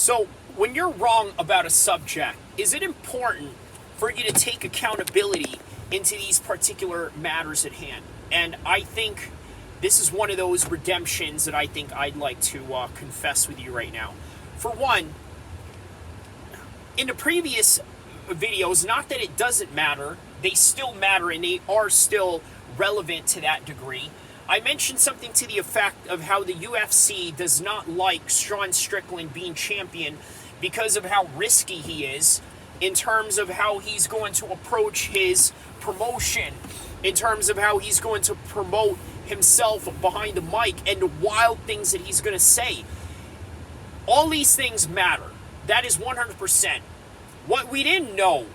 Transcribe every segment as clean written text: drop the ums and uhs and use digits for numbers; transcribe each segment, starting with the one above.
So, when you're wrong about a subject, is it important for you to take accountability into these particular matters at hand? And I think this is one of those redemptions that I think I'd like to confess with you right now. For one, in the previous videos, not that it doesn't matter, they still matter and they are still relevant to that degree. I mentioned something to the effect of how the UFC does not like Sean Strickland being champion because of how risky he is in terms of how he's going to approach his promotion, in terms of how he's going to promote himself behind the mic and the wild things that he's going to say. All these things matter. That is 100%. What we didn't know,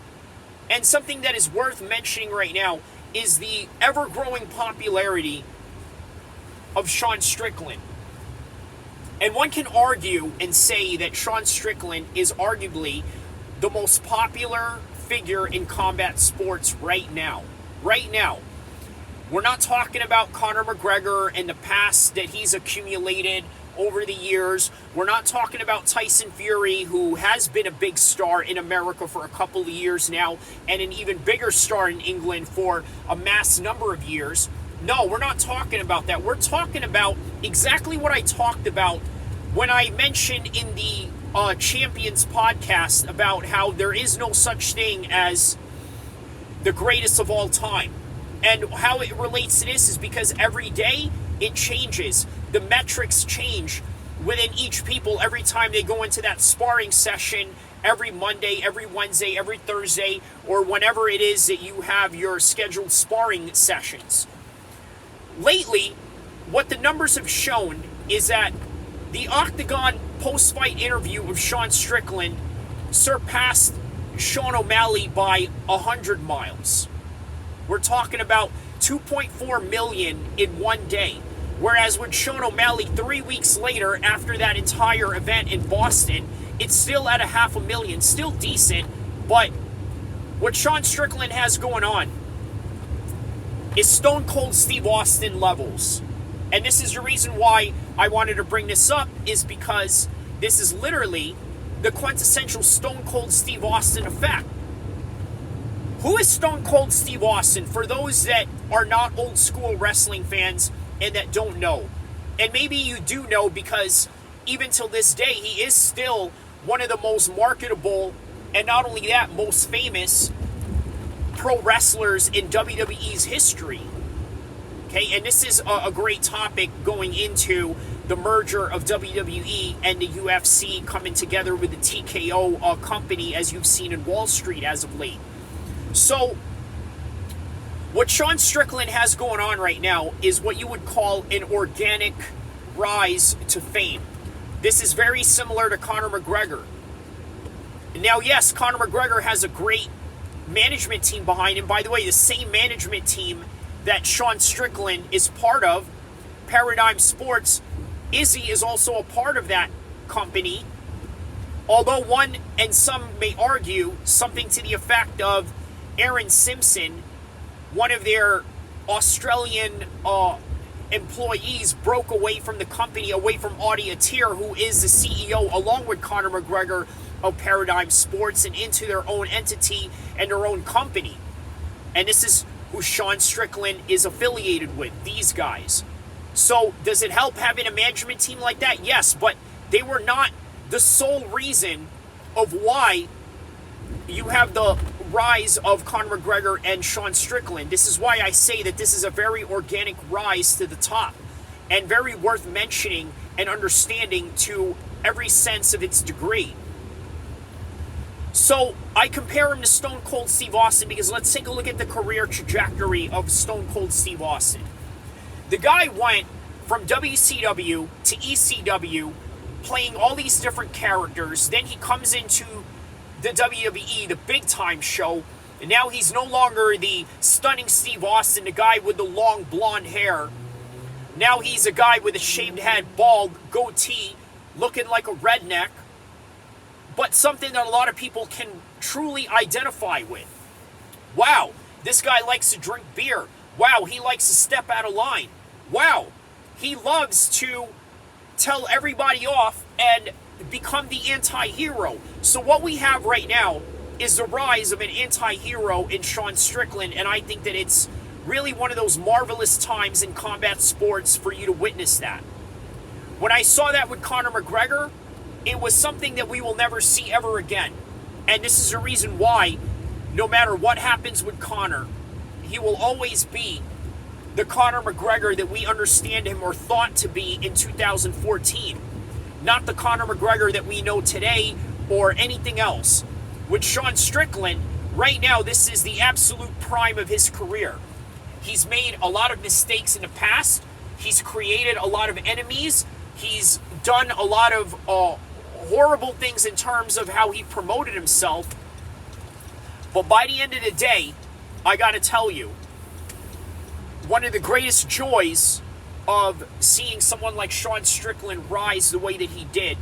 and something that is worth mentioning right now, is the ever-growing popularity of Sean Strickland. And one can argue and say that Sean Strickland is arguably the most popular figure in combat sports right now. Right now. We're not talking about Conor McGregor and the past that he's accumulated over the years. We're not talking about Tyson Fury, who has been a big star in America for a couple of years now, and an even bigger star in England for a mass number of years. No, we're not talking about that. We're talking about exactly what I talked about when I mentioned in the Champions podcast about how there is no such thing as the greatest of all time. And how it relates to this is because every day it changes. The metrics change within each people every time they go into that sparring session, every Monday, every Wednesday, every Thursday, or whenever it is that you have your scheduled sparring sessions. Lately, what the numbers have shown is that the Octagon post-fight interview of Sean Strickland surpassed Sean O'Malley by 100 miles. We're talking about 2.4 million in one day. Whereas with Sean O'Malley 3 weeks later, after that entire event in Boston, it's still at 500,000, still decent, but what Sean Strickland has going on is Stone Cold Steve Austin levels. And this is the reason why I wanted to bring this up, is because this is literally the quintessential Stone Cold Steve Austin effect. Who is Stone Cold Steve Austin? For those that are not old school wrestling fans and that don't know. And maybe you do know, because even till this day, he is still one of the most marketable, and not only that, most famous pro wrestlers in WWE's history. Okay, and this is a great topic going into the merger of WWE and the UFC coming together with the TKO company, as you've seen in Wall Street as of late. So, what Sean Strickland has going on right now is what you would call an organic rise to fame. This is very similar to Conor McGregor. Now, yes, Conor McGregor has a great management team behind him. By the way, the same management team that Sean Strickland is part of, Paradigm Sports, Izzy is also a part of that company. Although one, and some may argue, something to the effect of Aaron Simpson, one of their Australian employees, broke away from the company, away from El-Kheer, who is the CEO, along with Conor McGregor, of Paradigm Sports, and into their own entity and their own company. And this is who Sean Strickland is affiliated with, these guys. So does it help having a management team like that? Yes, but they were not the sole reason of why you have the rise of Conor McGregor and Sean Strickland. This is why I say that this is a very organic rise to the top, and very worth mentioning and understanding to every sense of its degree. So I compare him to Stone Cold Steve Austin because let's take a look at the career trajectory of Stone Cold Steve Austin. The guy went from WCW to ECW, playing all these different characters. Then he comes into the WWE, the big time show, and now he's no longer the stunning Steve Austin, the guy with the long blonde hair. Now he's a guy with a shaved head, bald, goatee, looking like a redneck, but something that a lot of people can truly identify with. Wow, this guy likes to drink beer. Wow, he likes to step out of line. Wow, he loves to tell everybody off and become the anti-hero. So what we have right now is the rise of an anti-hero in Sean Strickland, and I think that it's really one of those marvelous times in combat sports for you to witness that. When I saw that with Conor McGregor, it was something that we will never see ever again. And this is the reason why, no matter what happens with Conor, he will always be the Conor McGregor that we understand him or thought to be in 2014. Not the Conor McGregor that we know today or anything else. With Sean Strickland, right now, this is the absolute prime of his career. He's made a lot of mistakes in the past. He's created a lot of enemies. He's done a lot of horrible things in terms of how he promoted himself. But by the end of the day, I got to tell you, one of the greatest joys of seeing someone like Sean Strickland rise the way that he did,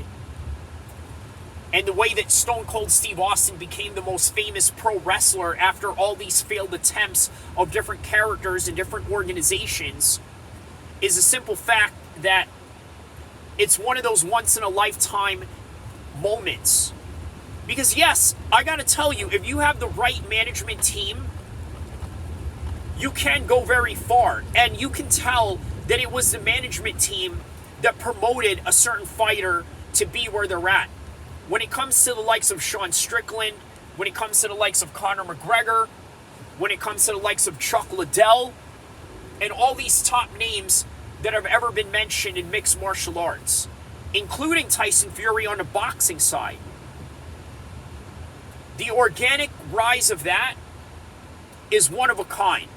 and the way that Stone Cold Steve Austin became the most famous pro wrestler after all these failed attempts of different characters and different organizations, is a simple fact that it's one of those once-in-a-lifetime moments. Because yes, I gotta tell you, if you have the right management team, you can go very far. And you can tell that it was the management team that promoted a certain fighter to be where they're at. When it comes to the likes of Sean Strickland, when it comes to the likes of Conor McGregor, when it comes to the likes of Chuck Liddell, and all these top names that have ever been mentioned in mixed martial arts, including Tyson Fury on the boxing side. The organic rise of that is one of a kind,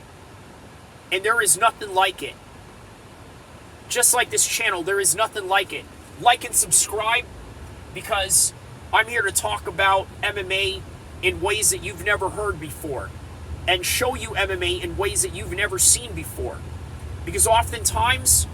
and there is nothing like it. Just like this channel, there is nothing like it. Like and subscribe, because I'm here to talk about MMA in ways that you've never heard before, and show you MMA in ways that you've never seen before. Because oftentimes,